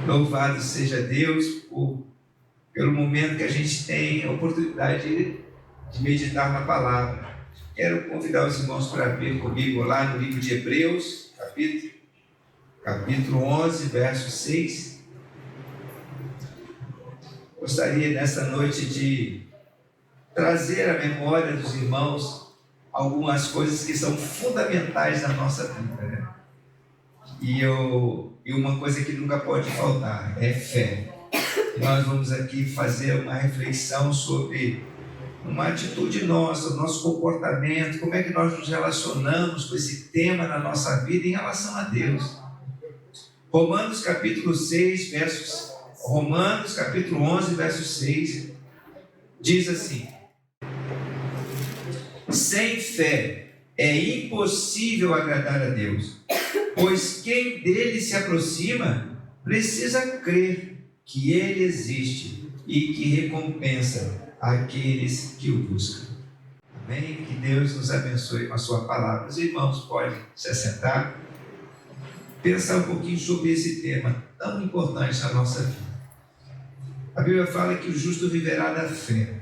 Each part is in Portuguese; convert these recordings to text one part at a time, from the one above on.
Louvado seja Deus pelo momento que a gente tem a oportunidade de meditar na palavra. Quero convidar os irmãos para abrir comigo lá no livro de Hebreus, capítulo 11, verso 6. Gostaria nessa noite de trazer à memória dos irmãos algumas coisas que são fundamentais na nossa vida, né? E uma coisa que nunca pode faltar é fé. E nós vamos aqui fazer uma reflexão sobre uma atitude nossa, o nosso comportamento, como é que nós nos relacionamos com esse tema na nossa vida em relação a Deus. Romanos capítulo 11, verso 6, diz assim: sem fé é impossível agradar a Deus, pois quem dele se aproxima precisa crer que ele existe e que recompensa aqueles que o buscam. Amém? Que Deus nos abençoe com a sua palavra. Os irmãos podem se assentar, pensar um pouquinho sobre esse tema tão importante na nossa vida. A Bíblia fala que o justo viverá da fé.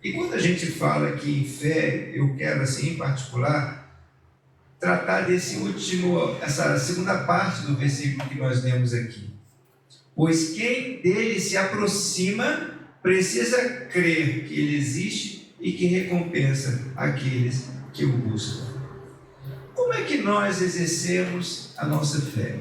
E quando a gente fala aqui em fé, eu quero assim em particular tratar essa segunda parte do versículo que nós lemos aqui. Pois quem dele se aproxima precisa crer que ele existe e que recompensa aqueles que o buscam. Como é que nós exercemos a nossa fé?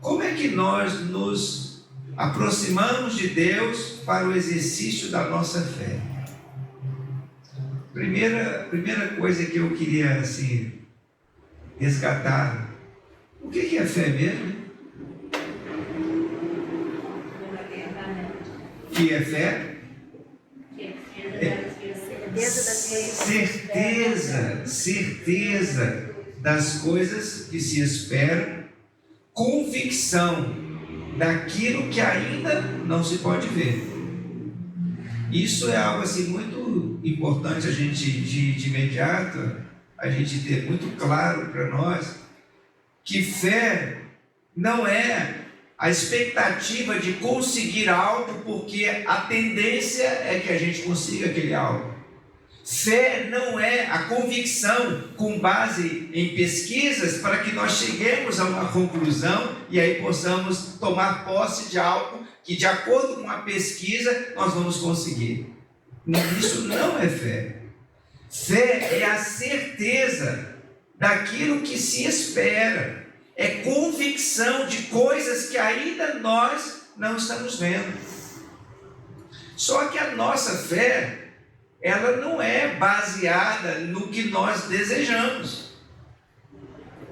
Como é que nós nos aproximamos de Deus para o exercício da nossa fé? Primeira coisa que eu queria assim resgatar, o que é fé mesmo? Que é fé? Certeza das coisas que se esperam, convicção daquilo que ainda não se pode ver. Isso é algo assim muito importante a gente de imediato, a gente ter muito claro para nós que fé não é a expectativa de conseguir algo porque a tendência é que a gente consiga aquele algo. Fé não é a convicção com base em pesquisas para que nós cheguemos a uma conclusão e aí possamos tomar posse de algo que, de acordo com a pesquisa, nós vamos conseguir. Isso não é fé. Fé é a certeza daquilo que se espera. É convicção de coisas que ainda nós não estamos vendo. Só que a nossa fé, ela não é baseada no que nós desejamos.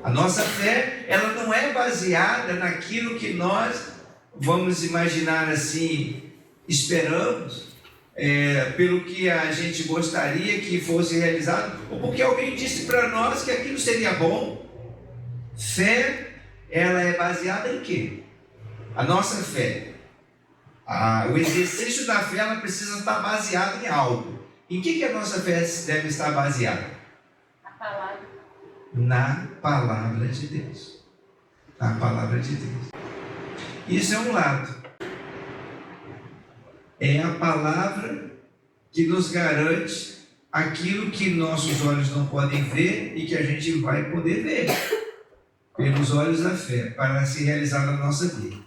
A nossa fé, ela não é baseada naquilo que nós, vamos imaginar assim, esperamos, pelo que a gente gostaria que fosse realizado, ou porque alguém disse para nós que aquilo seria bom. Fé, ela é baseada em quê? A nossa fé, o exercício da fé, ela precisa estar baseada em algo. Em que a nossa fé deve estar baseada? Na palavra de Deus. Na palavra de Deus. Isso é um lado. É a palavra que nos garante aquilo que nossos olhos não podem ver e que a gente vai poder ver pelos olhos da fé, para se realizar na nossa vida.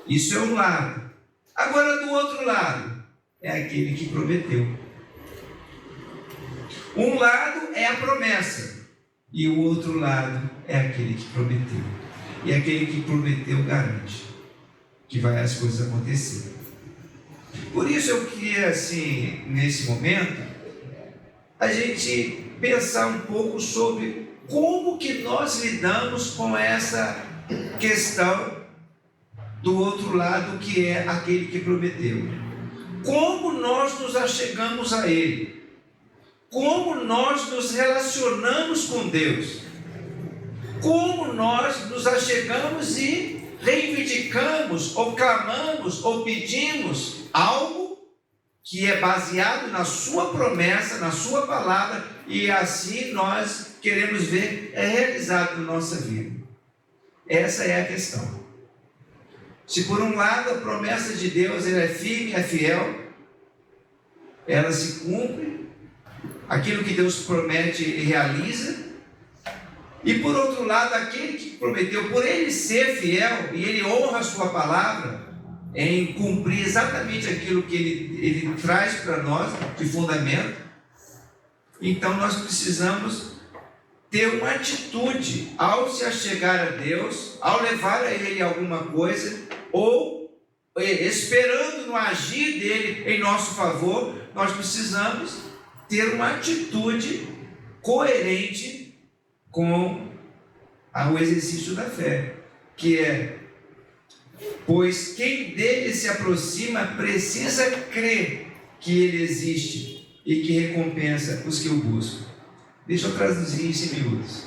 Isso é um lado. Agora, do outro lado, é aquele que prometeu. Um lado é a promessa, e o outro lado é aquele que prometeu. E aquele que prometeu garante que vai as coisas acontecerem. Por isso eu queria, assim, nesse momento, a gente pensar um pouco sobre como que nós lidamos com essa questão do outro lado, que é aquele que prometeu. Como nós nos achegamos a Ele? Como nós nos relacionamos com Deus? Como nós nos achegamos e reivindicamos, ou clamamos, ou pedimos algo que é baseado na sua promessa, na sua palavra, e assim nós queremos ver realizado na nossa vida. Essa é a questão. Se por um lado a promessa de Deus ela é firme, é fiel, ela se cumpre, aquilo que Deus promete Ele realiza, e por outro lado aquele que prometeu, por Ele ser fiel, e Ele honra a sua palavra, em cumprir exatamente aquilo que Ele traz para nós de fundamento, então nós precisamos ter uma atitude ao se achegar a Deus, ao levar a Ele alguma coisa, ou esperando no agir dele em nosso favor. Nós precisamos ter uma atitude coerente com o exercício da fé, que é: pois quem dele se aproxima precisa crer que ele existe e que recompensa os que o buscam. Deixa eu traduzir isso em miúdos.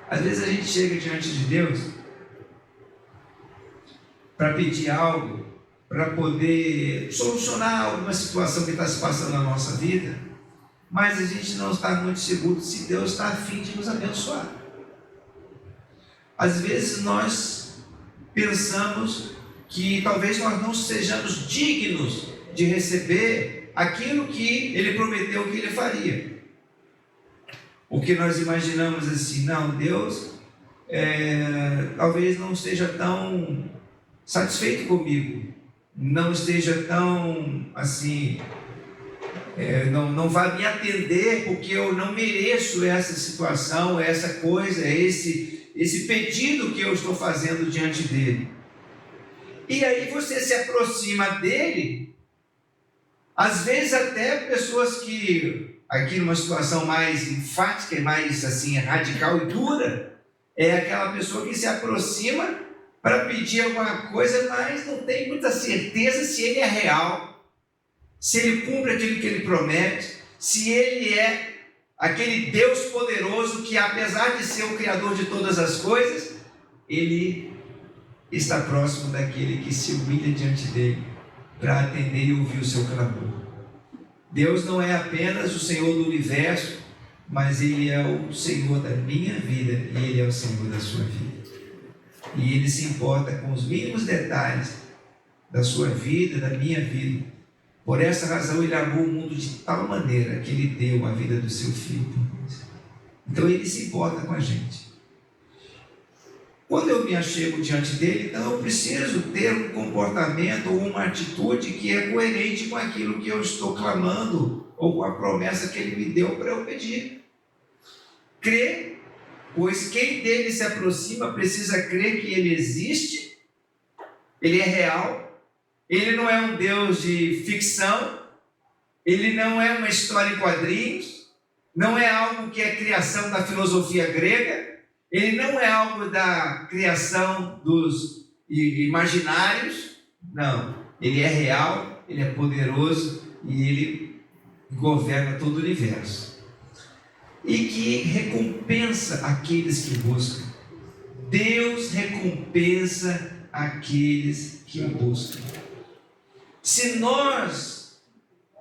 Às vezes a gente chega diante de Deus para pedir algo, para poder solucionar alguma situação que está se passando na nossa vida, mas a gente não está muito seguro se Deus está a fim de nos abençoar. Às vezes nós pensamos que talvez nós não sejamos dignos de receber aquilo que Ele prometeu que Ele faria. Porque nós imaginamos assim: não, Deus talvez não esteja tão satisfeito comigo, não esteja tão assim, não vai me atender porque eu não mereço essa situação, essa coisa, esse pedido que eu estou fazendo diante dele. E aí você se aproxima dele, às vezes até pessoas que, aqui numa situação mais enfática, mais assim radical e dura, é aquela pessoa que se aproxima para pedir alguma coisa, mas não tem muita certeza se ele é real, se ele cumpre aquilo que ele promete, se ele é aquele Deus poderoso que, apesar de ser o Criador de todas as coisas, ele está próximo daquele que se humilha diante dele para atender e ouvir o seu clamor. Deus não é apenas o Senhor do universo, mas Ele é o Senhor da minha vida e Ele é o Senhor da sua vida. E Ele se importa com os mínimos detalhes da sua vida, da minha vida. Por essa razão Ele amou o mundo de tal maneira que Ele deu a vida do seu Filho por nós. Então Ele se importa com a gente. Quando eu me achego diante dele, então eu preciso ter um comportamento ou uma atitude que é coerente com aquilo que eu estou clamando ou com a promessa que Ele me deu para eu pedir. Crer, pois quem dele se aproxima precisa crer que Ele existe, Ele é real, Ele não é um Deus de ficção, Ele não é uma história em quadrinhos, não é algo que é criação da filosofia grega, Ele não é algo da criação dos imaginários, não. Ele é real, Ele é poderoso e Ele governa todo o universo. E que recompensa aqueles que buscam. Deus recompensa aqueles que o buscam. Se nós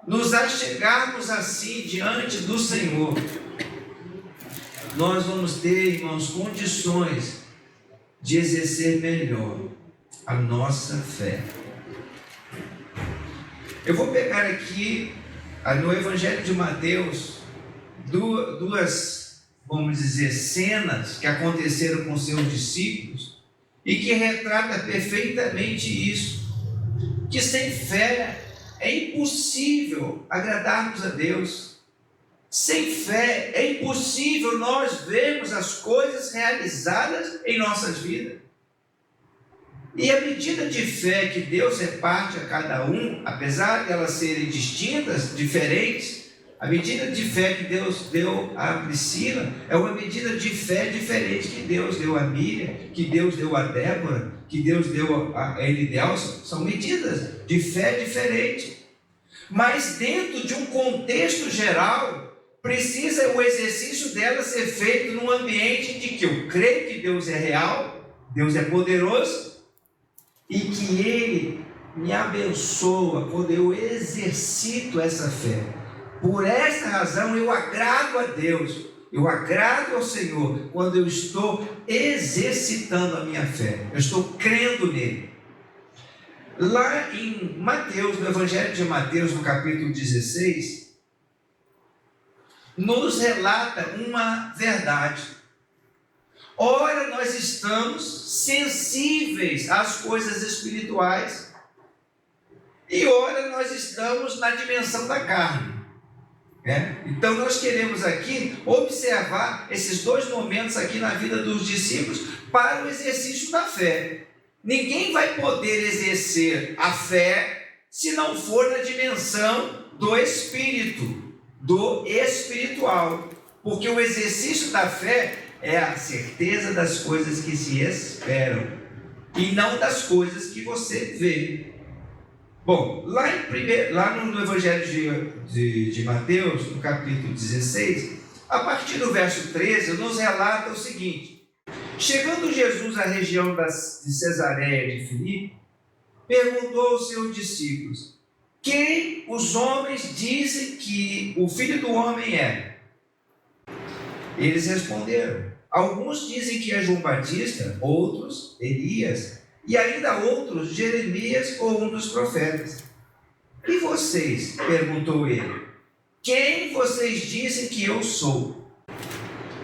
nos achegarmos assim diante do Senhor, nós vamos ter, irmãos, condições de exercer melhor a nossa fé. Eu vou pegar aqui no Evangelho de Mateus duas, vamos dizer, cenas que aconteceram com seus discípulos e que retrata perfeitamente isso, que sem fé é impossível agradarmos a Deus. Sem fé é impossível nós vermos as coisas realizadas em nossas vidas. E a medida de fé que Deus reparte a cada um, apesar de elas serem distintas, diferentes, a medida de fé que Deus deu a Priscila é uma medida de fé diferente que Deus deu a Miriam, que Deus deu a Débora, que Deus deu a Elidelson. São medidas de fé diferentes. Mas dentro de um contexto geral, precisa o exercício dela ser feito num ambiente de que eu creio que Deus é real, Deus é poderoso e que Ele me abençoa quando eu exercito essa fé. Por essa razão eu agrado a Deus, Eu agrado ao Senhor quando eu estou exercitando a minha fé. Eu estou crendo nele. Lá em Mateus, no Evangelho de Mateus, no capítulo 16, nos relata uma verdade. Ora, nós estamos sensíveis às coisas espirituais, e ora, nós estamos na dimensão da carne. Então nós queremos aqui observar esses dois momentos aqui na vida dos discípulos para o exercício da fé. Ninguém vai poder exercer a fé se não for na dimensão do espírito, do espiritual, porque o exercício da fé é a certeza das coisas que se esperam e não das coisas que você vê. Bom, lá no Evangelho de Mateus, no capítulo 16, a partir do verso 13, nos relata o seguinte: chegando Jesus à região de Cesareia de Filipe, perguntou aos seus discípulos: quem os homens dizem que o Filho do Homem é? Eles responderam: alguns dizem que é João Batista, outros Elias, e ainda outros Jeremias ou um dos profetas. E vocês? Perguntou ele. Quem vocês dizem que eu sou?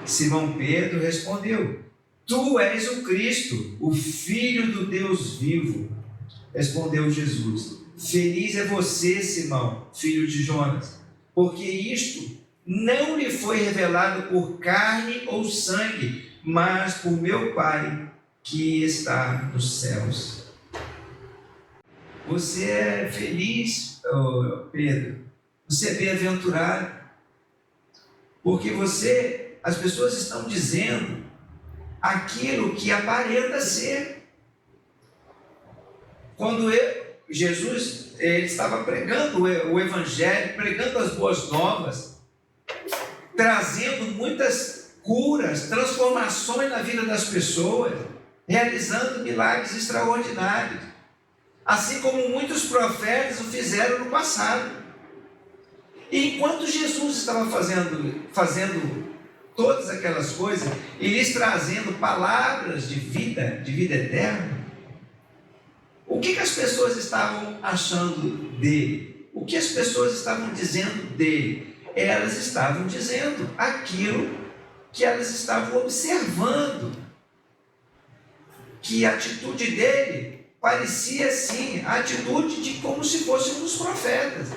Simão Pedro respondeu: tu és o Cristo, o Filho do Deus vivo. Respondeu Jesus: feliz é você, Simão, filho de Jonas, porque isto não lhe foi revelado por carne ou sangue, mas por meu Pai que está nos céus. Você é feliz, Pedro, você é bem-aventurado, porque as pessoas estão dizendo aquilo que aparenta ser. Quando Jesus ele estava pregando o Evangelho, pregando as boas novas, trazendo muitas curas, transformações na vida das pessoas, realizando milagres extraordinários, assim como muitos profetas o fizeram no passado. E enquanto Jesus estava fazendo todas aquelas coisas e lhes trazendo palavras de vida eterna, o que as pessoas estavam achando dele? O que as pessoas estavam dizendo dele? Elas estavam dizendo aquilo que elas estavam observando, que a atitude dele parecia sim a atitude de como se fosse um dos profetas.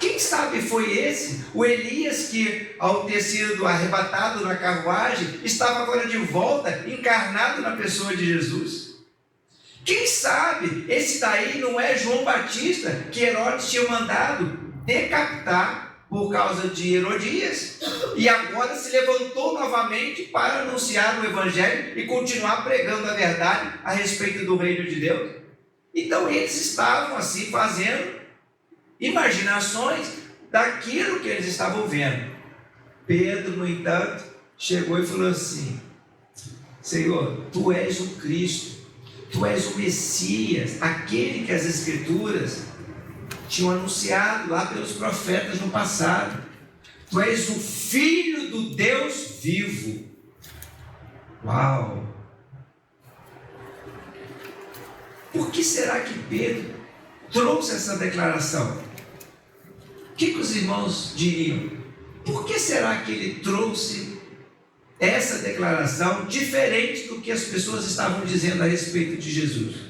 Quem sabe foi esse o Elias que, ao ter sido arrebatado na carruagem, estava agora de volta, encarnado na pessoa de Jesus? Quem sabe esse daí não é João Batista, que Herodes tinha mandado decapitar por causa de Herodias, e agora se levantou novamente para anunciar o Evangelho e continuar pregando a verdade a respeito do reino de Deus? Então eles estavam assim fazendo imaginações daquilo que eles estavam vendo. Pedro, no entanto, chegou e falou assim: Senhor, tu és o Cristo, tu és o Messias, aquele que as Escrituras tinham anunciado lá pelos profetas no passado. Tu és o Filho do Deus vivo. Uau! Por que será que Pedro trouxe essa declaração? O que os irmãos diriam? Por que será que ele trouxe essa declaração diferente do que as pessoas estavam dizendo a respeito de Jesus?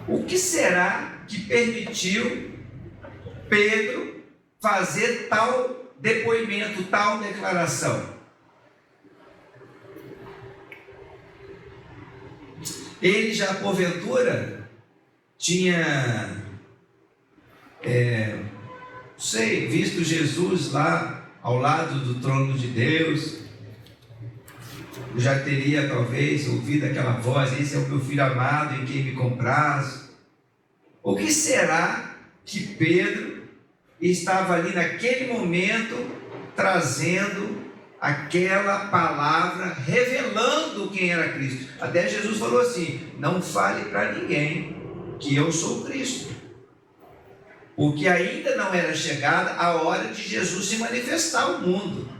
O que será que permitiu Pedro fazer tal depoimento, tal declaração? Ele já porventura tinha visto Jesus lá ao lado do trono de Deus, já teria talvez ouvido aquela voz: esse é o meu filho amado em quem me comprazo. O que será que Pedro estava ali naquele momento trazendo aquela palavra, revelando quem era Cristo? Até Jesus falou assim: não fale para ninguém que eu sou Cristo. porque ainda não era chegada a hora de Jesus se manifestar ao mundo,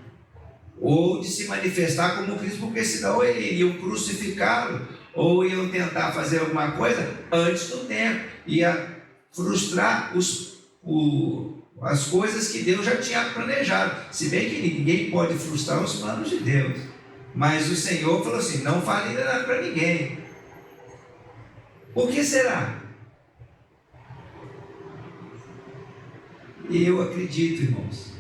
ou de se manifestar como Cristo, porque senão iriam crucificá-lo, ou iam tentar fazer alguma coisa antes do tempo, ia frustrar as coisas que Deus já tinha planejado. Se bem que ninguém pode frustrar os planos de Deus, mas o Senhor falou assim: não fale nada para ninguém. Por que será? E eu acredito, irmãos,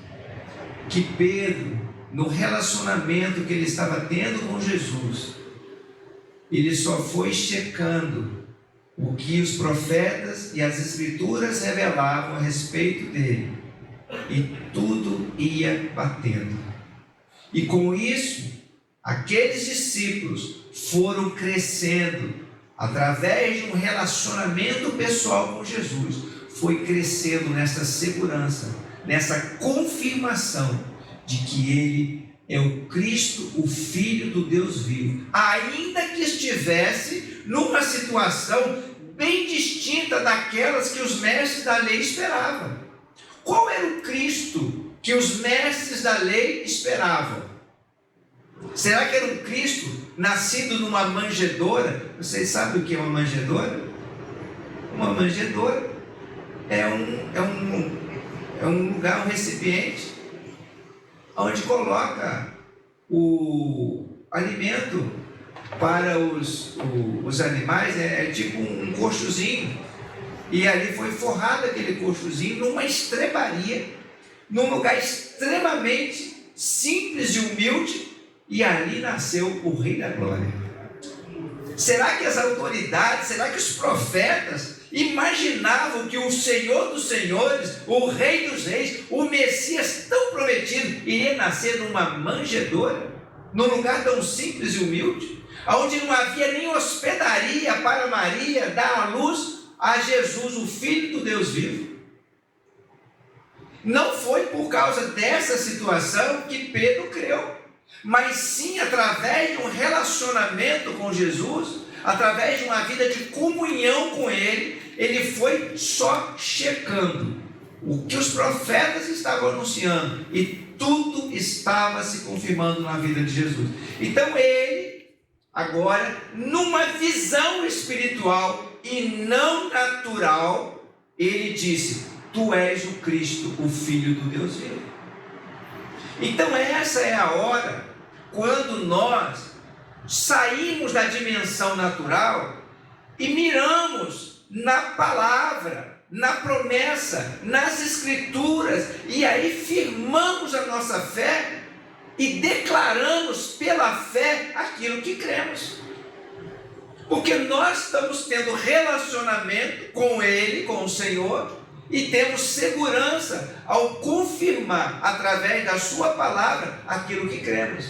que Pedro, no relacionamento que ele estava tendo com Jesus, ele só foi checando o que os profetas e as escrituras revelavam a respeito dele, e tudo ia batendo. E com isso, aqueles discípulos foram crescendo através de um relacionamento pessoal com Jesus, foi crescendo nessa segurança, nessa confirmação de que ele é o Cristo, o Filho do Deus vivo, ainda que estivesse numa situação bem distinta daquelas que os mestres da lei esperavam. Qual era o Cristo que os mestres da lei esperavam? Será que era um Cristo nascido numa manjedoura? Vocês sabem o que é uma manjedoura? Uma manjedoura é um lugar, um recipiente, onde coloca o alimento para os animais. É tipo um coxozinho, e ali foi forrado aquele coxozinho numa estrebaria, num lugar extremamente simples e humilde, e ali nasceu o Rei da Glória. Será que as autoridades, será que os profetas imaginavam que o Senhor dos Senhores, o Rei dos Reis, o Messias tão prometido, iria nascer numa manjedoura, num lugar tão simples e humilde, onde não havia nem hospedaria para Maria dar à luz a Jesus, o Filho do Deus vivo? Não foi por causa dessa situação que Pedro creu, mas sim através de um relacionamento com Jesus, através de uma vida de comunhão com Ele. Ele foi só checando o que os profetas estavam anunciando, e tudo estava se confirmando na vida de Jesus. Então ele, agora, numa visão espiritual e não natural, ele disse: tu és o Cristo, o Filho do Deus vivo. Então essa é a hora quando nós saímos da dimensão natural e miramos na palavra, na promessa, nas escrituras, e aí firmamos a nossa fé e declaramos pela fé aquilo que cremos, porque nós estamos tendo relacionamento com Ele, com o Senhor, e temos segurança ao confirmar através da sua palavra aquilo que cremos.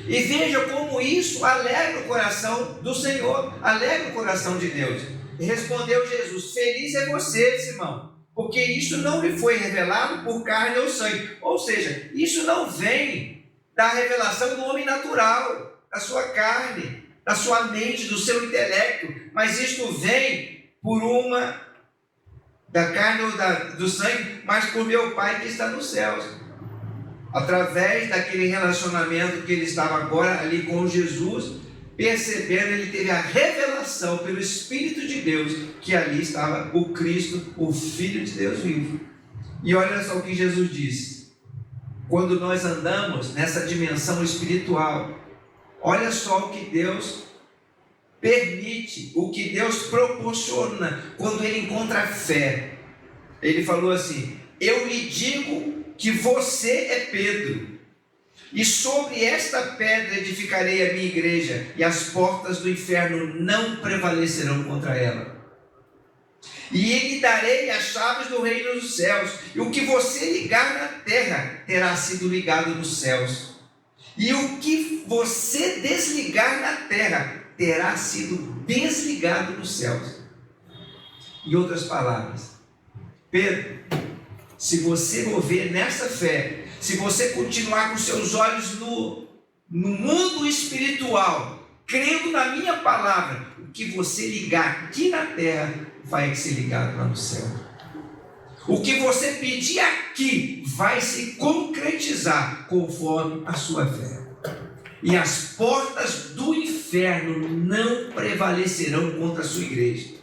E veja como isso alegra o coração do Senhor, alegra o coração de Deus. E respondeu Jesus: feliz é você, Simão, porque isso não lhe foi revelado por carne ou sangue. Ou seja, isso não vem da revelação do homem natural, da sua carne, da sua mente, do seu intelecto, mas isto vem por da carne ou do sangue, mas por meu Pai que está nos céus. Através daquele relacionamento que ele estava agora ali com Jesus, percebendo, ele teve a revelação pelo Espírito de Deus que ali estava o Cristo, o Filho de Deus vivo. E olha só o que Jesus disse: quando nós andamos nessa dimensão espiritual, olha só o que Deus permite, o que Deus proporciona quando ele encontra fé. Ele falou assim: eu lhe digo que você é Pedro, e sobre esta pedra edificarei a minha igreja, e as portas do inferno não prevalecerão contra ela. E lhe darei as chaves do reino dos céus, e o que você ligar na terra terá sido ligado nos céus, e o que você desligar na terra terá sido desligado nos céus. Em outras palavras, Pedro, se você mover nessa fé, se você continuar com seus olhos no mundo espiritual, crendo na minha palavra, o que você ligar aqui na terra vai ser ligado lá no céu. O que você pedir aqui vai se concretizar conforme a sua fé. E as portas do inferno não prevalecerão contra a sua igreja.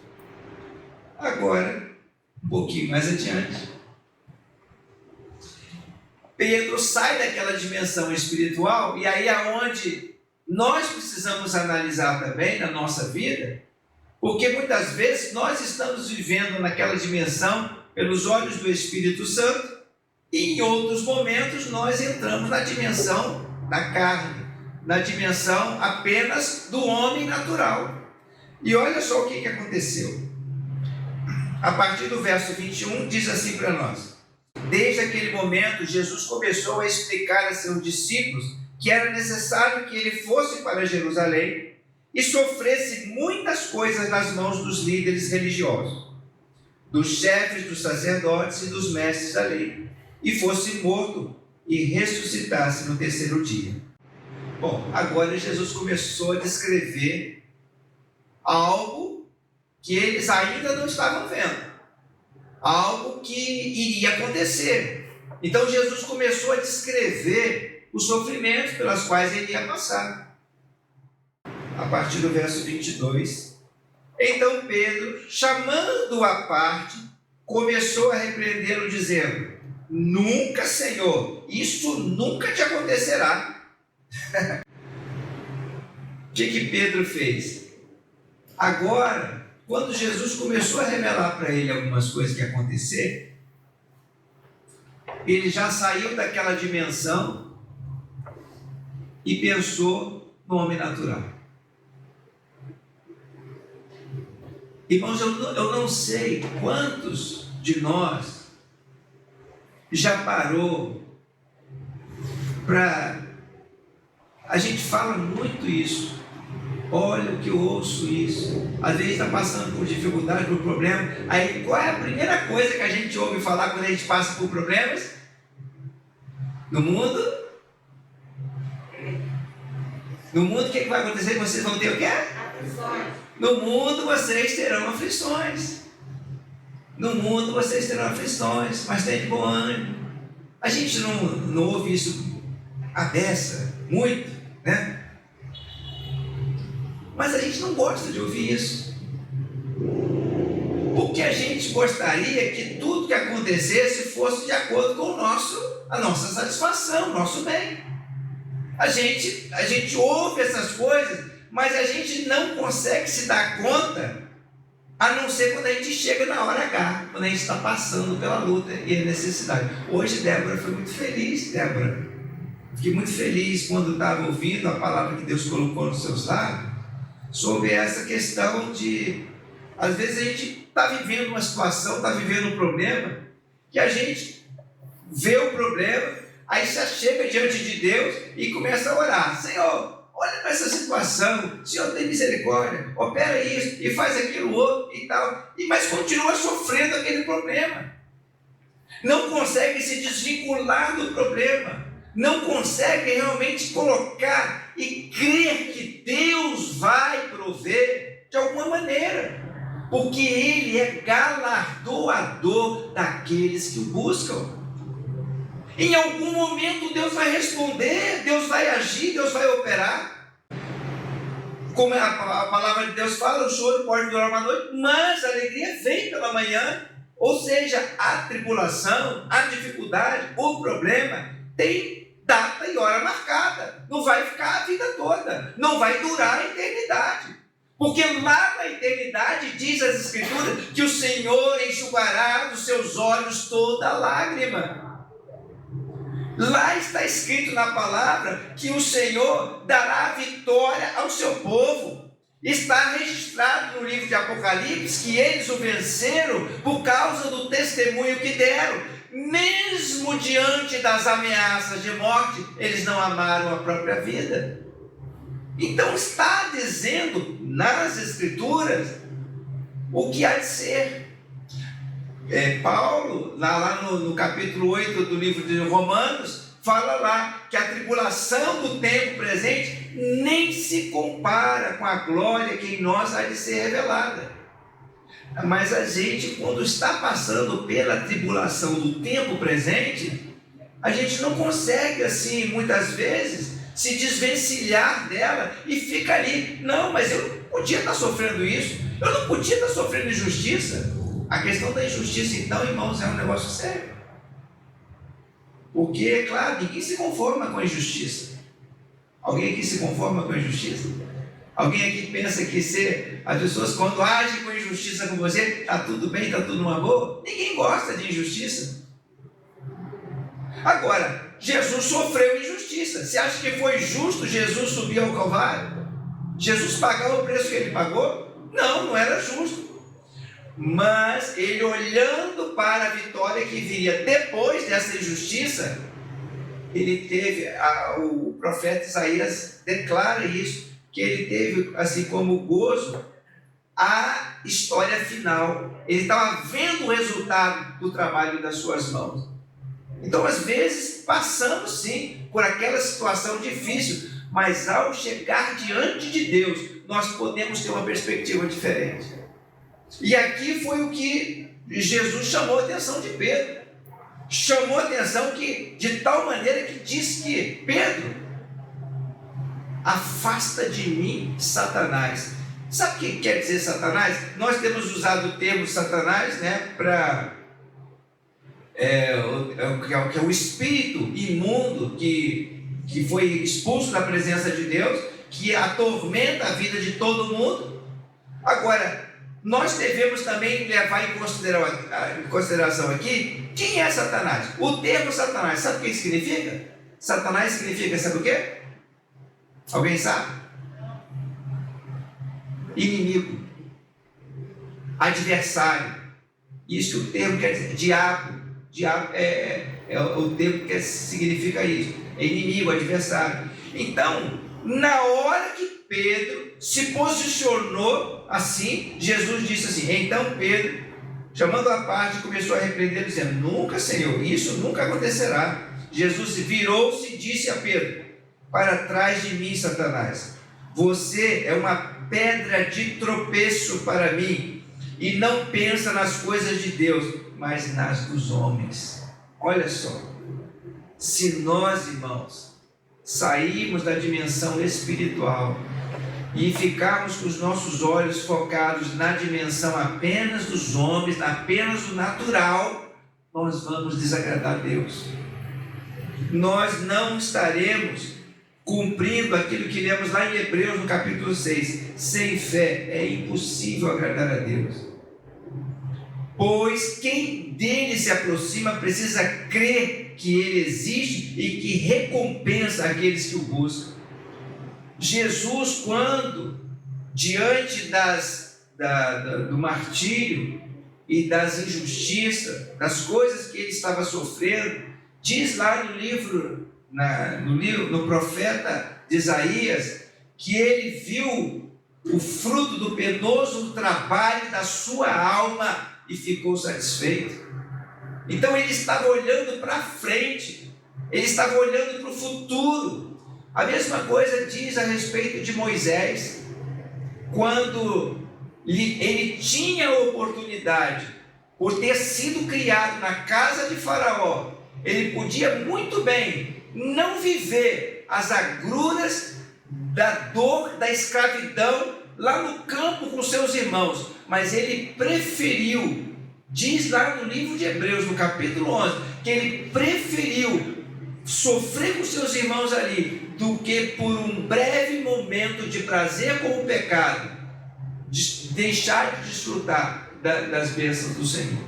Agora, um pouquinho mais adiante, Pedro sai daquela dimensão espiritual, e aí é onde nós precisamos analisar também na nossa vida, porque muitas vezes nós estamos vivendo naquela dimensão pelos olhos do Espírito Santo, e em outros momentos nós entramos na dimensão da carne, na dimensão apenas do homem natural. E olha só o que aconteceu. A partir do verso 21 diz assim para nós: desde aquele momento Jesus começou a explicar a seus discípulos que era necessário que ele fosse para Jerusalém e sofresse muitas coisas nas mãos dos líderes religiosos, dos chefes dos sacerdotes e dos mestres da lei, e fosse morto e ressuscitasse no terceiro dia. Bom, agora Jesus começou a descrever algo que eles ainda não estavam vendo, algo que iria acontecer. Então Jesus começou a descrever os sofrimentos pelos quais ele ia passar. A partir do verso 22, então Pedro, chamando-o à parte, começou a repreendê-lo, dizendo: nunca, Senhor, isso nunca te acontecerá. O que Pedro fez? Agora, quando Jesus começou a revelar para ele algumas coisas que iam acontecer, ele já saiu daquela dimensão e pensou no homem natural. Irmãos, eu não sei quantos de nós já parou para... A gente fala muito isso. Olha o que eu ouço isso. Às vezes está passando por dificuldade, por problema. Aí qual é a primeira coisa que a gente ouve falar quando a gente passa por problemas? No mundo? No mundo o que vai acontecer? Vocês vão ter o quê? Aflições. No mundo vocês terão aflições. No mundo vocês terão aflições, mas tem de bom ânimo. A gente não ouve isso à beça, muito, né? Mas a gente não gosta de ouvir isso, porque a gente gostaria que tudo que acontecesse fosse de acordo com a nossa satisfação, o nosso bem. A gente ouve essas coisas, mas a gente não consegue se dar conta, a não ser quando a gente chega na hora H, quando a gente está passando pela luta e a necessidade. Hoje Débora foi muito feliz, fiquei muito feliz quando estava ouvindo a palavra que Deus colocou nos seus lábios, sobre essa questão de, às vezes a gente está vivendo uma situação, está vivendo um problema, que a gente vê o problema, aí já chega diante de Deus e começa a orar: Senhor, olha para essa situação, Senhor, tem misericórdia, opera isso e faz aquilo outro e tal, mas continua sofrendo aquele problema, não consegue se desvincular do problema, não consegue realmente colocar e crer que Deus vai prover de alguma maneira, porque Ele é galardoador daqueles que o buscam. Em algum momento Deus vai responder, Deus vai agir, Deus vai operar. Como a palavra de Deus fala, o choro pode durar uma noite, mas a alegria vem pela manhã. Ou seja, a tribulação, a dificuldade, o problema tem data e hora marcada, não vai ficar a vida toda, não vai durar a eternidade, porque lá na eternidade diz as Escrituras que o Senhor enxugará dos seus olhos toda lágrima. Lá está escrito na palavra que o Senhor dará vitória ao seu povo. Está registrado no livro de Apocalipse que eles o venceram por causa do testemunho que deram. Mesmo diante das ameaças de morte, eles não amaram a própria vida. Então está dizendo nas Escrituras o que há de ser. Paulo, lá no capítulo 8 do livro de Romanos, fala lá que a tribulação do tempo presente nem se compara com a glória que em nós há de ser revelada. Mas a gente, quando está passando pela tribulação do tempo presente, a gente não consegue, assim, muitas vezes, se desvencilhar dela e fica ali. Não, mas eu não podia estar sofrendo isso, eu não podia estar sofrendo injustiça. A questão da injustiça, então, irmãos, é um negócio sério. Porque, é claro, ninguém se conforma com a injustiça. Alguém aqui se conforma com a injustiça? Alguém aqui pensa que as pessoas, quando agem com injustiça com você, está tudo bem, está tudo numa boa? Ninguém gosta de injustiça. Agora, Jesus sofreu injustiça. Você acha que foi justo Jesus subir ao Calvário? Jesus pagar o preço que ele pagou? Não, não era justo. Mas ele, olhando para a vitória que viria depois dessa injustiça, ele teve, o profeta Isaías declara isso, que ele teve assim como gozo a história final. Ele estava vendo o resultado do trabalho das suas mãos. Então, às vezes, passamos sim por aquela situação difícil, mas ao chegar diante de Deus, nós podemos ter uma perspectiva diferente. E aqui foi o que Jesus chamou a atenção de Pedro. Chamou a atenção que, de tal maneira que diz que Pedro, afasta de mim Satanás. Sabe o que quer dizer Satanás? Nós temos usado o termo Satanás, né, para que é o espírito imundo que foi expulso da presença de Deus, que atormenta a vida de todo mundo. Agora, nós devemos também levar em consideração aqui quem é Satanás. O termo Satanás, sabe o que significa? Satanás significa, sabe o quê? Alguém sabe? Inimigo, adversário. Isso que o termo quer dizer. Diabo. Diabo é o termo que significa isso. É inimigo, adversário. Então, na hora que Pedro se posicionou assim, Jesus disse assim, então Pedro, chamando à parte, começou a repreender, dizendo, nunca, Senhor, isso nunca acontecerá. Jesus virou-se e disse a Pedro, para trás de mim, Satanás, você é uma pedra de tropeço para mim, e não pensa nas coisas de Deus, mas nas dos homens. Olha só, se nós, irmãos, sairmos da dimensão espiritual e ficarmos com os nossos olhos focados na dimensão apenas dos homens, apenas do natural, nós vamos desagradar a Deus. Nós não estaremos cumprindo aquilo que lemos lá em Hebreus no capítulo 6. Sem fé é impossível agradar a Deus. Pois quem dele se aproxima precisa crer que ele existe e que recompensa aqueles que o buscam. Jesus, quando diante do martírio e das injustiças, das coisas que ele estava sofrendo, diz lá no profeta de Isaías, que ele viu o fruto do penoso trabalho da sua alma e ficou satisfeito. Então ele estava olhando para frente, ele estava olhando para o futuro. A mesma coisa diz a respeito de Moisés, quando ele tinha a oportunidade, por ter sido criado na casa de Faraó, ele podia muito bem não viver as agruras da dor, da escravidão, lá no campo com seus irmãos, mas ele preferiu, diz lá no livro de Hebreus, no capítulo 11, que ele preferiu sofrer com seus irmãos ali, do que por um breve momento de prazer com o pecado, deixar de desfrutar das bênçãos do Senhor.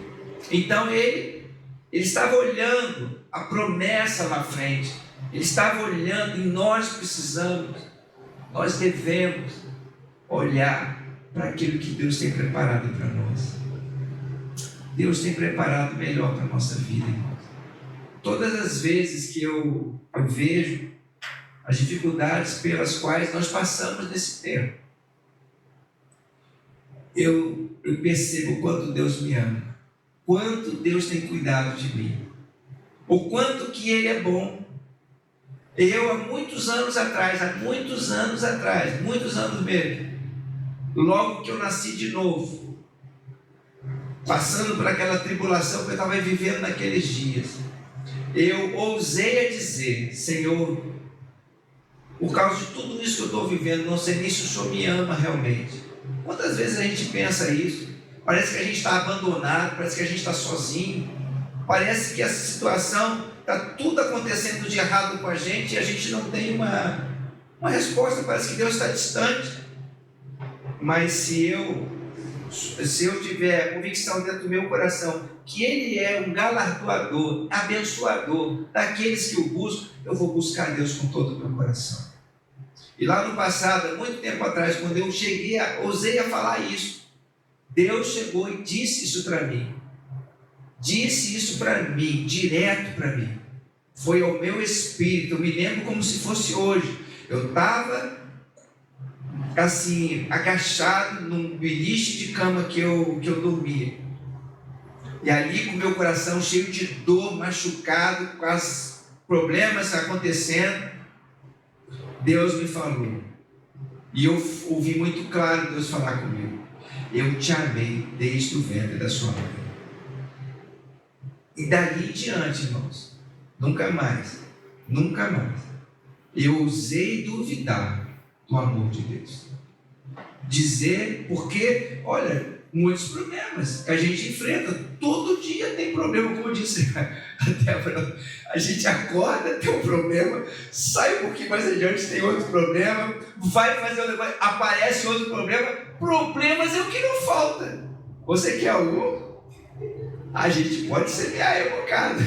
Então ele estava olhando a promessa na frente, ele estava olhando, e nós devemos olhar para aquilo que Deus tem preparado para nós. Deus tem preparado melhor para a nossa vida, irmãos. Todas as vezes que eu vejo as dificuldades pelas quais nós passamos nesse tempo, eu percebo o quanto Deus me ama, quanto Deus tem cuidado de mim, o quanto que Ele é bom. Eu, há muitos anos atrás, muitos anos mesmo, logo que eu nasci de novo, passando por aquela tribulação que eu estava vivendo naqueles dias, eu ousei a dizer: Senhor, por causa de tudo isso que eu estou vivendo, não sei nem se o Senhor me ama realmente. Quantas vezes a gente pensa isso? Parece que a gente está abandonado, parece que a gente está sozinho, parece que essa situação está tudo acontecendo de errado com a gente e a gente não tem uma resposta, parece que Deus está distante. Mas se eu tiver convicção dentro do meu coração que Ele é um galardoador, abençoador daqueles que o buscam, eu vou buscar Deus com todo o meu coração. E lá no passado, há muito tempo atrás, quando eu ousei a falar isso, Deus chegou e disse isso para mim. Disse isso para mim, direto para mim. Foi ao meu espírito, eu me lembro como se fosse hoje. Eu estava assim, agachado num beliche de cama que eu dormia. E ali com o meu coração cheio de dor, machucado, com os problemas acontecendo, Deus me falou. E eu ouvi muito claro Deus falar comigo: eu te amei desde o ventre da sua mãe. E dali em diante, irmãos, nunca mais eu ousei duvidar do amor de Deus. Dizer, porque, olha, muitos problemas que a gente enfrenta, todo dia tem problema, como eu disse, até a gente acorda, tem um problema, sai um pouquinho mais adiante, tem outro problema, vai fazer outro problema, aparece outro problema. Problemas é o que não falta. Você quer algum? A gente pode semear um bocado.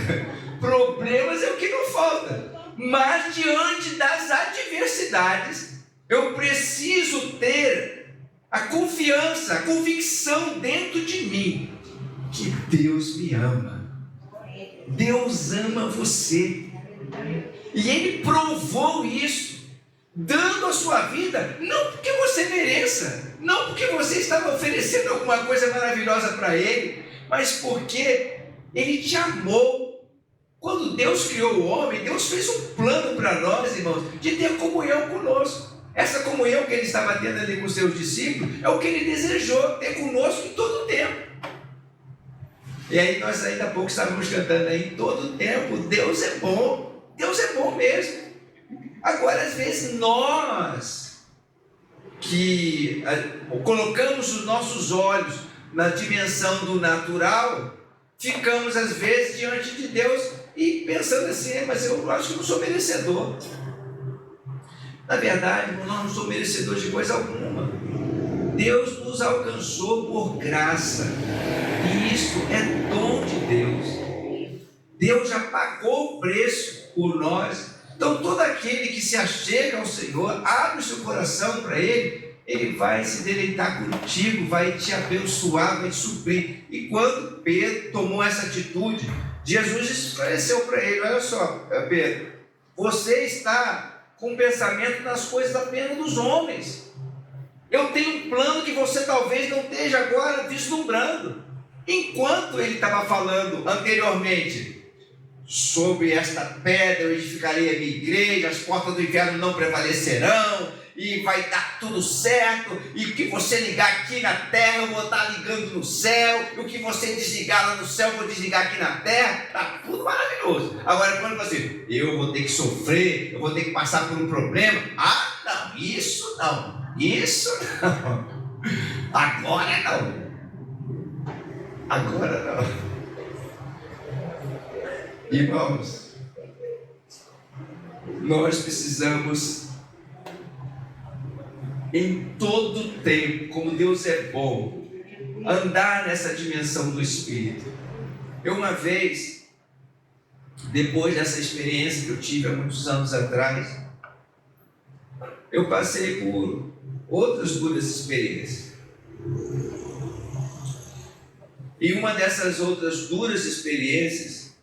Problemas é o que não falta. Mas diante das adversidades, eu preciso ter a confiança, a convicção dentro de mim que Deus me ama. Deus ama você. E Ele provou isso, dando a sua vida, não porque você mereça, não porque você estava oferecendo alguma coisa maravilhosa para Ele, mas porque Ele te amou. Quando Deus criou o homem, Deus fez um plano para nós, irmãos, de ter comunhão conosco. Essa comunhão que Ele estava tendo ali com os seus discípulos é o que Ele desejou ter conosco em todo o tempo. E aí nós ainda há pouco estávamos cantando aí: em todo o tempo, Deus é bom. Deus é bom mesmo. Agora, às vezes, nós que colocamos os nossos olhos na dimensão do natural, ficamos às vezes diante de Deus e pensando assim: mas eu acho que não sou merecedor. Na verdade, nós não somos merecedores de coisa alguma. Deus nos alcançou por graça, e isso é dom de Deus. Deus já pagou o preço por nós. Então todo aquele que se achega ao Senhor, abre o seu coração para Ele, Ele vai se deleitar contigo, vai te abençoar, vai te suprir. E quando Pedro tomou essa atitude, Jesus esclareceu para ele: olha só, Pedro, você está com um pensamento nas coisas apenas dos homens. Eu tenho um plano que você talvez não esteja agora vislumbrando. Enquanto ele estava falando anteriormente sobre esta pedra eu edificarei a minha igreja, as portas do inferno não prevalecerão, e vai dar tudo certo, e o que você ligar aqui na terra eu vou estar ligando no céu, e o que você desligar lá no céu eu vou desligar aqui na terra, está tudo maravilhoso. Agora quando você: eu vou ter que sofrer, eu vou ter que passar por um problema, não, isso não, agora não. Irmãos, nós precisamos, em todo tempo, como Deus é bom, andar nessa dimensão do Espírito. Eu uma vez, depois dessa experiência que eu tive há muitos anos atrás, eu passei por outras duras experiências. E uma dessas outras duras experiências,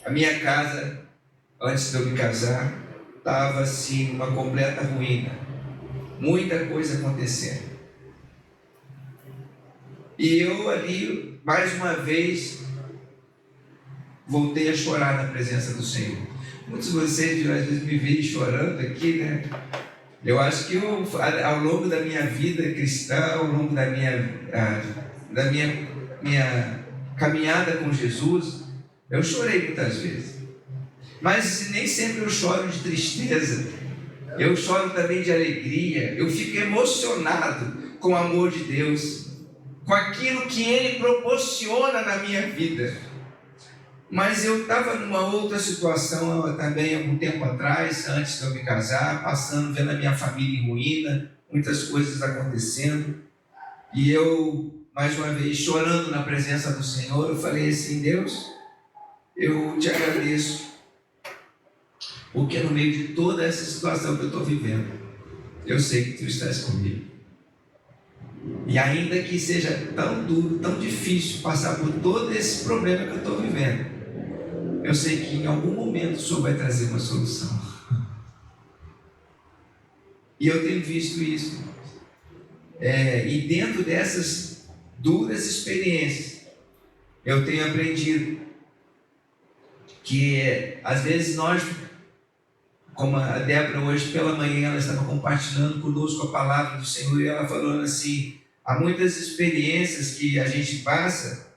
a minha casa, antes de eu me casar, estava assim, uma completa ruína. Muita coisa acontecendo. E eu ali, mais uma vez, voltei a chorar na presença do Senhor. Muitos de vocês às vezes me veem chorando aqui, né? Eu acho que ao longo da minha vida cristã, ao longo da minha minha caminhada com Jesus, eu chorei muitas vezes. Mas nem sempre eu choro de tristeza. Eu choro também de alegria. Eu fico emocionado com o amor de Deus, com aquilo que Ele proporciona na minha vida. Mas eu estava numa outra situação também, algum tempo atrás, antes de eu me casar, passando, vendo a minha família em ruína, muitas coisas acontecendo. E eu, mais uma vez, chorando na presença do Senhor, eu falei assim: Deus, eu te agradeço, porque no meio de toda essa situação que eu estou vivendo, eu sei que Tu estás comigo. E ainda que seja tão duro, tão difícil passar por todo esse problema que eu estou vivendo, eu sei que em algum momento o Senhor vai trazer uma solução. E eu tenho visto isso. E dentro dessas duras experiências, eu tenho aprendido que às vezes nós, como a Débora hoje pela manhã, ela estava compartilhando conosco a palavra do Senhor, e ela falando assim: há muitas experiências que a gente passa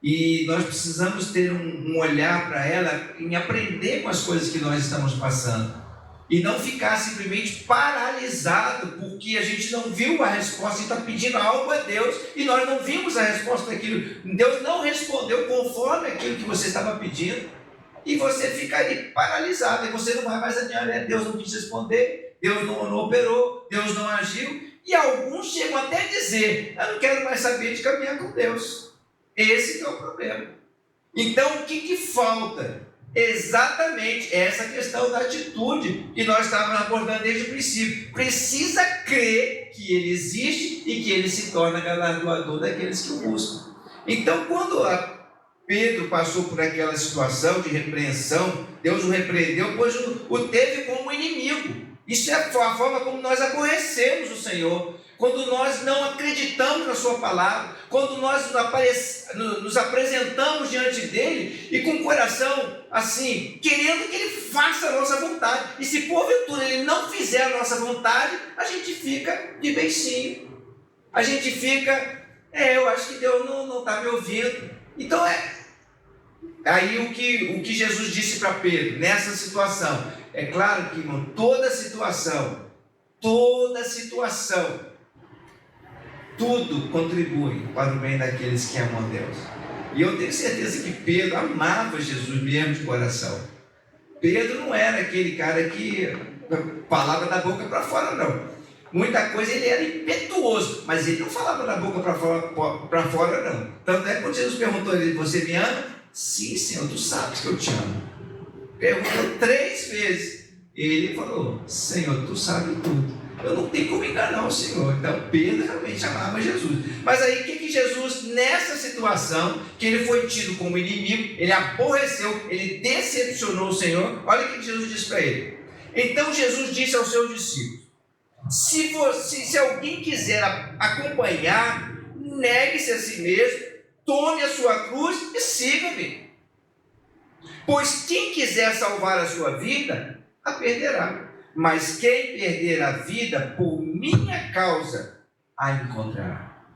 e nós precisamos ter um olhar para ela, em aprender com as coisas que nós estamos passando, e não ficar simplesmente paralisado porque a gente não viu a resposta. E está pedindo algo a Deus e nós não vimos a resposta daquilo. Deus não respondeu conforme aquilo que você estava pedindo, e você fica ali paralisado, e você não vai mais adiante. Deus não quis responder, Deus não operou, Deus não agiu. E alguns chegam até a dizer: eu não quero mais saber de caminhar com Deus. Esse que é o problema. Então, o que falta? Exatamente essa questão da atitude que nós estávamos abordando desde o princípio. Precisa crer que Ele existe e que Ele se torna galardoador daqueles que o buscam. Então, quando Pedro passou por aquela situação de repreensão, Deus o repreendeu, pois o teve como inimigo. Isso é a forma como nós aborrecemos o Senhor. Quando nós não acreditamos na Sua palavra, quando nós nos apresentamos diante dEle e com o coração assim, querendo que Ele faça a nossa vontade, e se porventura Ele não fizer a nossa vontade, a gente fica de beicinho, a gente fica, eu acho que Deus não está me ouvindo. Então aí o que Jesus disse para Pedro nessa situação, é claro que, irmão, toda situação, tudo contribui para o bem daqueles que amam a Deus. E eu tenho certeza que Pedro amava Jesus mesmo de coração. Pedro não era aquele cara que falava da boca para fora, não. Muita coisa ele era impetuoso, mas ele não falava da boca para fora, não. Tanto é que quando Jesus perguntou a ele: você me ama? Sim, Senhor, tu sabes que eu te amo. Perguntou 3 vezes. Ele falou: Senhor, tu sabes tudo. Eu não tenho como enganar o Senhor. Então Pedro realmente amava Jesus. Mas aí o que Jesus, nessa situação, que ele foi tido como inimigo, ele aborreceu, ele decepcionou o Senhor, olha o que Jesus disse para ele. Então Jesus disse aos seus discípulos: se alguém quiser acompanhar, negue-se a si mesmo, tome a sua cruz e siga-me. Pois quem quiser salvar a sua vida, a perderá. Mas quem perder a vida por minha causa, a encontrará.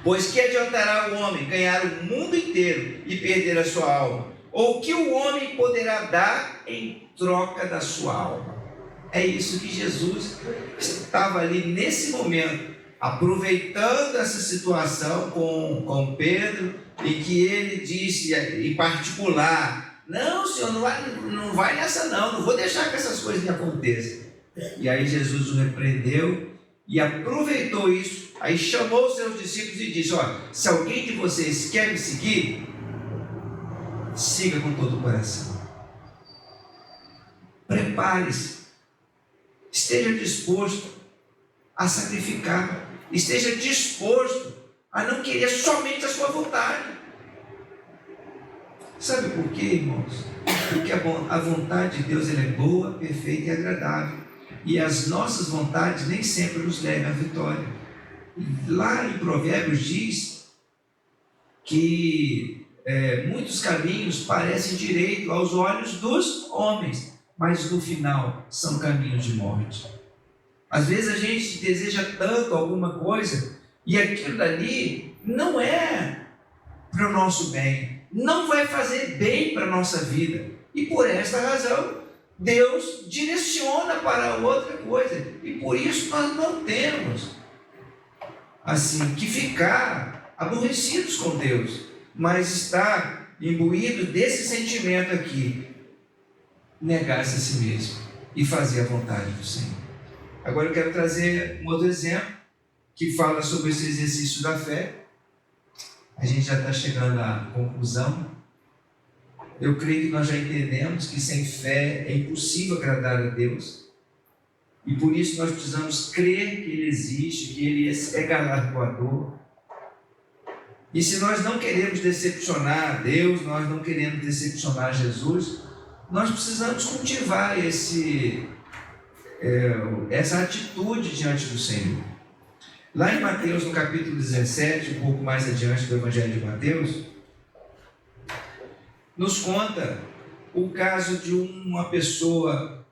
Pois que adiantará o homem ganhar o mundo inteiro e perder a sua alma? Ou que o homem poderá dar em troca da sua alma? É isso que Jesus estava ali nesse momento, aproveitando essa situação com Pedro, e que ele disse em particular: não, Senhor, não vai nessa não vou deixar que essas coisas me aconteçam. E aí Jesus o repreendeu e aproveitou isso, aí chamou os seus discípulos e disse: olha, se alguém de vocês quer me seguir, siga com todo o coração. Prepare-se, esteja disposto a sacrificar, esteja disposto a não querer somente a sua vontade. Sabe por quê, irmãos? Porque a vontade de Deus ela é boa, perfeita e agradável. E as nossas vontades nem sempre nos levam à vitória. Lá em Provérbios diz que muitos caminhos parecem direito aos olhos dos homens, mas no final são caminhos de morte. Às vezes a gente deseja tanto alguma coisa, e aquilo dali não é para o nosso bem, não vai fazer bem para a nossa vida. E por esta razão, Deus direciona para outra coisa. E por isso nós não temos assim que ficar aborrecidos com Deus, mas estar imbuído desse sentimento aqui, negar-se a si mesmo e fazer a vontade do Senhor. Agora eu quero trazer um outro exemplo que fala sobre esse exercício da fé. A gente já está chegando à conclusão. Eu creio que nós já entendemos que sem fé é impossível agradar a Deus. E por isso nós precisamos crer que Ele existe, que Ele é galardoador. E se nós não queremos decepcionar a Deus, nós não queremos decepcionar Jesus, nós precisamos cultivar essa atitude diante do Senhor. Lá em Mateus, no capítulo 17, um pouco mais adiante do Evangelho de Mateus, nos conta o caso de uma pessoa,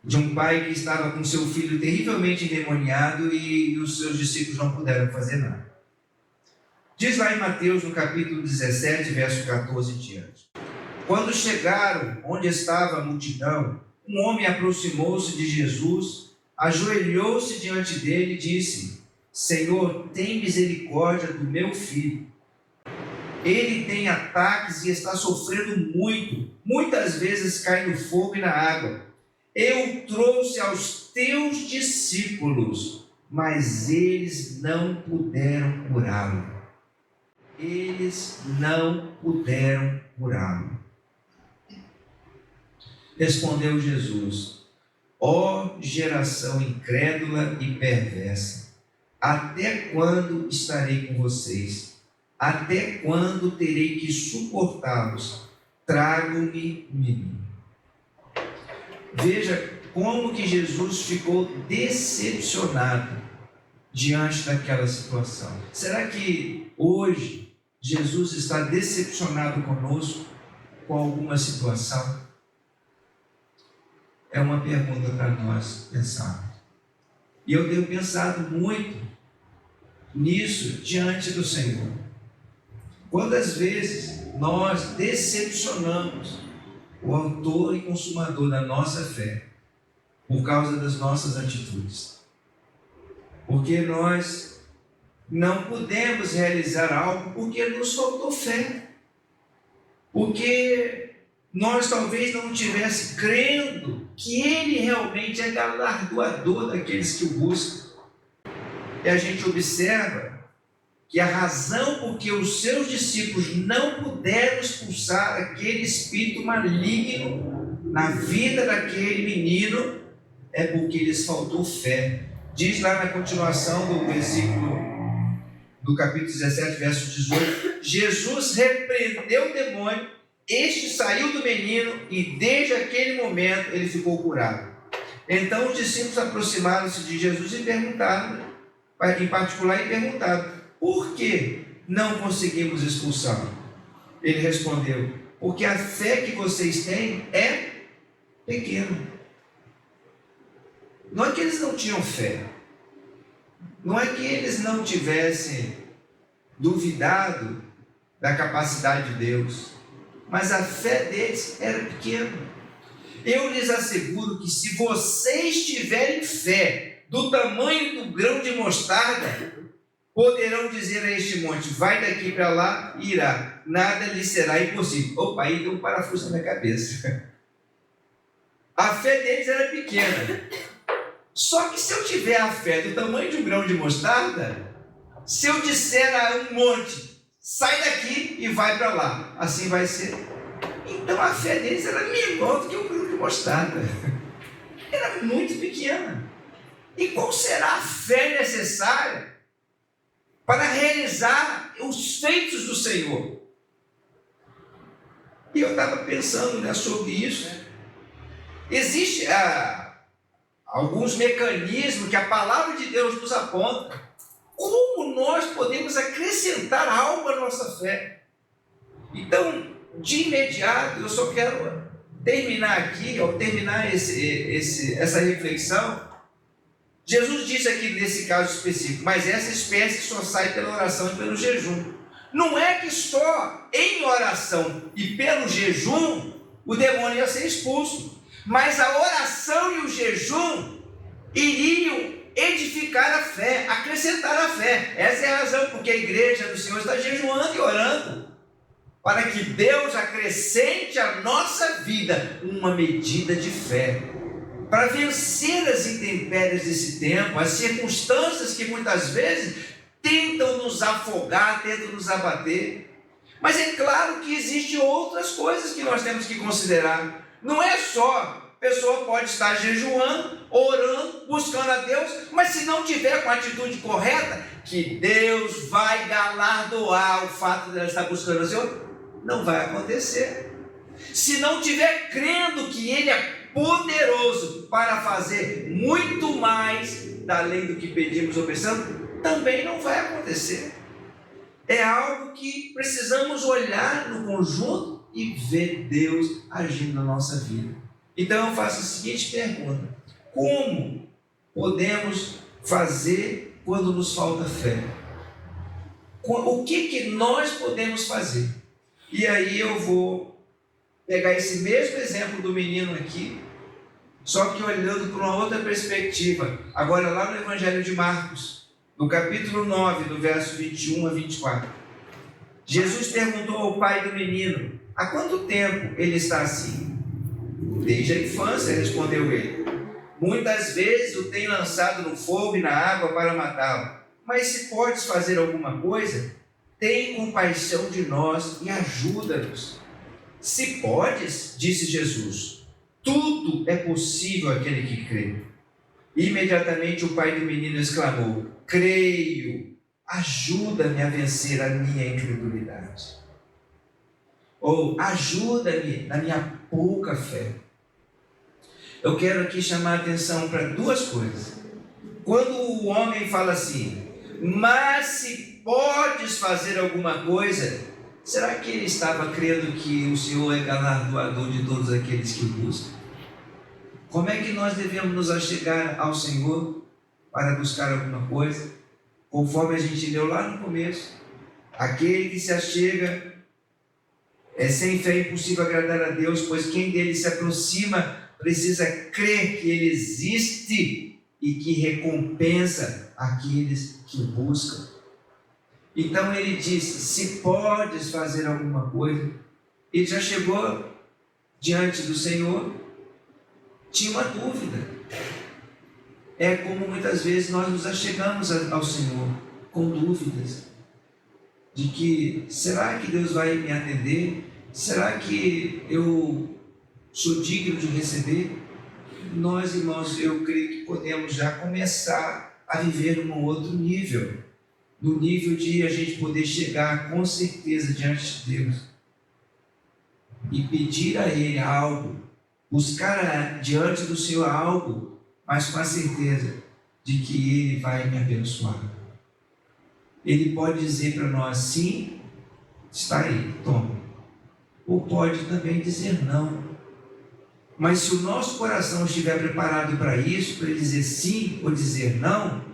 de um pai que estava com seu filho terrivelmente endemoniado e os seus discípulos não puderam fazer nada. Diz lá em Mateus, no capítulo 17, verso 14 em diante. Quando chegaram onde estava a multidão, um homem aproximou-se de Jesus, ajoelhou-se diante dele e disse: Senhor, tem misericórdia do meu filho. Ele tem ataques e está sofrendo muito. Muitas vezes cai no fogo e na água. Eu o trouxe aos teus discípulos, mas eles não puderam curá-lo. Eles não puderam curá-lo. Respondeu Jesus: Ó geração incrédula e perversa, até quando estarei com vocês? Até quando terei que suportá-los? Trago-me um menino. Veja como que Jesus ficou decepcionado diante daquela situação. Será que hoje Jesus está decepcionado conosco com alguma situação? É uma pergunta para nós pensarmos. E eu tenho pensado muito nisso diante do Senhor. Quantas vezes nós decepcionamos o autor e consumador da nossa fé por causa das nossas atitudes? Porque nós não pudemos realizar algo porque nos faltou fé. Porque nós talvez não estivesse crendo que Ele realmente é galardoador daqueles que o buscam. E a gente observa que a razão por que os seus discípulos não puderam expulsar aquele espírito maligno na vida daquele menino é porque lhes faltou fé. Diz lá na continuação do versículo do capítulo 17, verso 18: Jesus repreendeu o demônio, este saiu do menino e desde aquele momento ele ficou curado. Então os discípulos aproximaram-se de Jesus e perguntaram, em particular, por que não conseguimos expulsá-lo? Ele respondeu: porque a fé que vocês têm é pequena. Não é que eles não tinham fé, não é que eles não tivessem duvidado da capacidade de Deus, mas a fé deles era pequena. Eu lhes asseguro que se vocês tiverem fé do tamanho do grão de mostarda, poderão dizer a este monte: vai daqui para lá e irá, nada lhe será impossível. Opa, aí deu um parafuso na minha cabeça. A fé deles era pequena. Só que se eu tiver a fé do tamanho de um grão de mostarda, se eu disser a um monte: sai daqui e vai para lá, assim vai ser. Então a fé deles era menor do que um grão de mostarda. Era muito pequena. E qual será a fé necessária para realizar os feitos do Senhor? E eu estava pensando, sobre isso. Existem alguns mecanismos que a palavra de Deus nos aponta. Como nós podemos acrescentar algo à nossa fé? Então, de imediato, eu só quero terminar aqui, ao terminar essa reflexão, Jesus disse aqui nesse caso específico, mas essa espécie só sai pela oração e pelo jejum. Não é que só em oração e pelo jejum o demônio ia ser expulso, mas a oração e o jejum iriam edificar a fé, acrescentar a fé. Essa é a razão porque a igreja do Senhor está jejuando e orando, para que Deus acrescente à nossa vida uma medida de fé, para vencer as intempéries desse tempo, as circunstâncias que muitas vezes tentam nos afogar, tentam nos abater. Mas é claro que existem outras coisas que nós temos que considerar. Não é só, a pessoa pode estar jejuando, orando, buscando a Deus, mas se não tiver com a atitude correta, que Deus vai galardoar o fato de ela estar buscando o Senhor, não vai acontecer. Se não tiver crendo que Ele é poderoso para fazer muito mais da além do que pedimos ou pensamos, também não vai acontecer. É algo que precisamos olhar no conjunto e ver Deus agindo na nossa vida. Então eu faço a seguinte pergunta: como podemos fazer quando nos falta fé? O que nós podemos fazer? E aí eu vou pegar esse mesmo exemplo do menino aqui, só que olhando para uma outra perspectiva, agora lá no Evangelho de Marcos, no capítulo 9, do verso 21 a 24. Jesus perguntou ao pai do menino: há quanto tempo ele está assim? Desde a infância, respondeu ele. Muitas vezes o tem lançado no fogo e na água para matá-lo. Mas se podes fazer alguma coisa, tem compaixão de nós e ajuda-nos. Se podes, disse Jesus, tudo é possível àquele que crê. Imediatamente o pai do menino exclamou: creio, ajuda-me a vencer a minha incredulidade. Ou ajuda-me na minha pouca fé. Eu quero aqui chamar a atenção para duas coisas. Quando o homem fala assim, mas se podes fazer alguma coisa, será que ele estava crendo que o Senhor é galardoador de todos aqueles que o buscam? Como é que nós devemos nos achegar ao Senhor para buscar alguma coisa? Conforme a gente leu lá no começo, aquele que se achega sem fé é impossível agradar a Deus, pois quem dele se aproxima precisa crer que ele existe e que recompensa aqueles que o buscam. Então ele disse: se podes fazer alguma coisa. Ele já chegou diante do Senhor, tinha uma dúvida. É como muitas vezes nós nos achegamos ao Senhor com dúvidas de que, será que Deus vai me atender? Será que eu sou digno de receber? Nós, irmãos, eu creio que podemos já começar a viver num outro nível, no nível de a gente poder chegar com certeza diante de Deus e pedir a Ele algo, buscar diante do Senhor algo, mas com a certeza de que Ele vai me abençoar. Ele pode dizer para nós: sim, está aí, toma. Ou pode também dizer não. Mas se o nosso coração estiver preparado para isso, para ele dizer sim ou dizer não,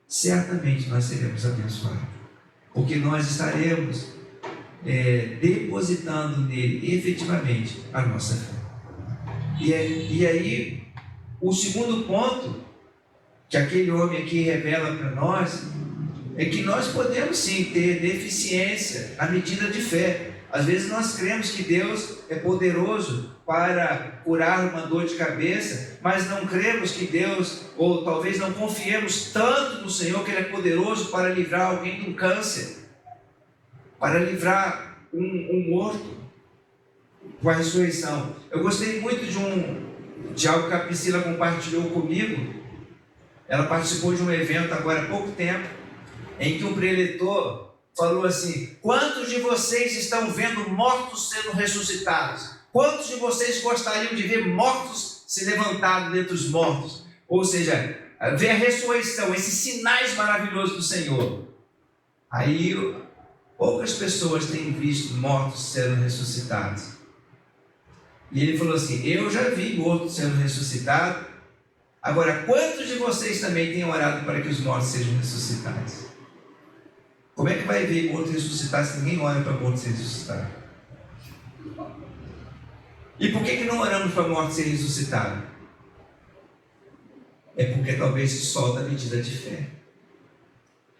certamente nós seremos abençoados. Porque nós estaremos depositando nele efetivamente a nossa fé. E aí, o segundo ponto que aquele homem aqui revela para nós é que nós podemos sim ter deficiência à medida de fé. Às vezes nós cremos que Deus é poderoso para curar uma dor de cabeça, mas não cremos que Deus, ou talvez não confiemos tanto no Senhor que Ele é poderoso para livrar alguém de um câncer, para livrar um morto com a ressurreição. Eu gostei muito de algo que a Priscila compartilhou comigo. Ela participou de um evento agora há pouco tempo, em que um preletor falou assim: quantos de vocês estão vendo mortos sendo ressuscitados? Quantos de vocês gostariam de ver mortos se levantados dentre os mortos? Ou seja, ver a ressurreição, esses sinais maravilhosos do Senhor. Aí poucas pessoas têm visto mortos sendo ressuscitados. E ele falou assim: eu já vi mortos sendo ressuscitados Agora, quantos de vocês também têm orado para que os mortos sejam ressuscitados? Como é que vai ver morto ressuscitar se ninguém ora para morto ser ressuscitado? E por que não oramos para morto ser ressuscitado? É porque talvez se solta a medida de fé.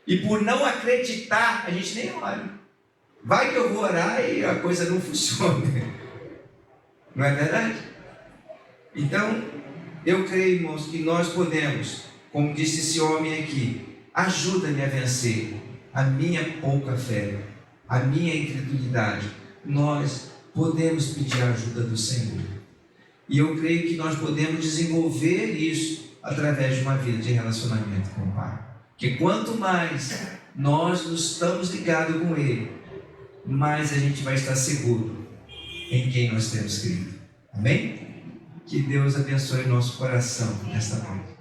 E por não acreditar, a gente nem ora. Vai que eu vou orar e a coisa não funciona. Não é verdade? Então, eu creio, irmãos, que nós podemos, como disse esse homem aqui, ajuda-me a vencer a minha pouca fé, a minha incredulidade. Nós podemos pedir a ajuda do Senhor. E eu creio que nós podemos desenvolver isso através de uma vida de relacionamento com o Pai. Porque quanto mais nós nos estamos ligados com Ele, mais a gente vai estar seguro em quem nós temos crido. Amém? Que Deus abençoe nosso coração nesta noite.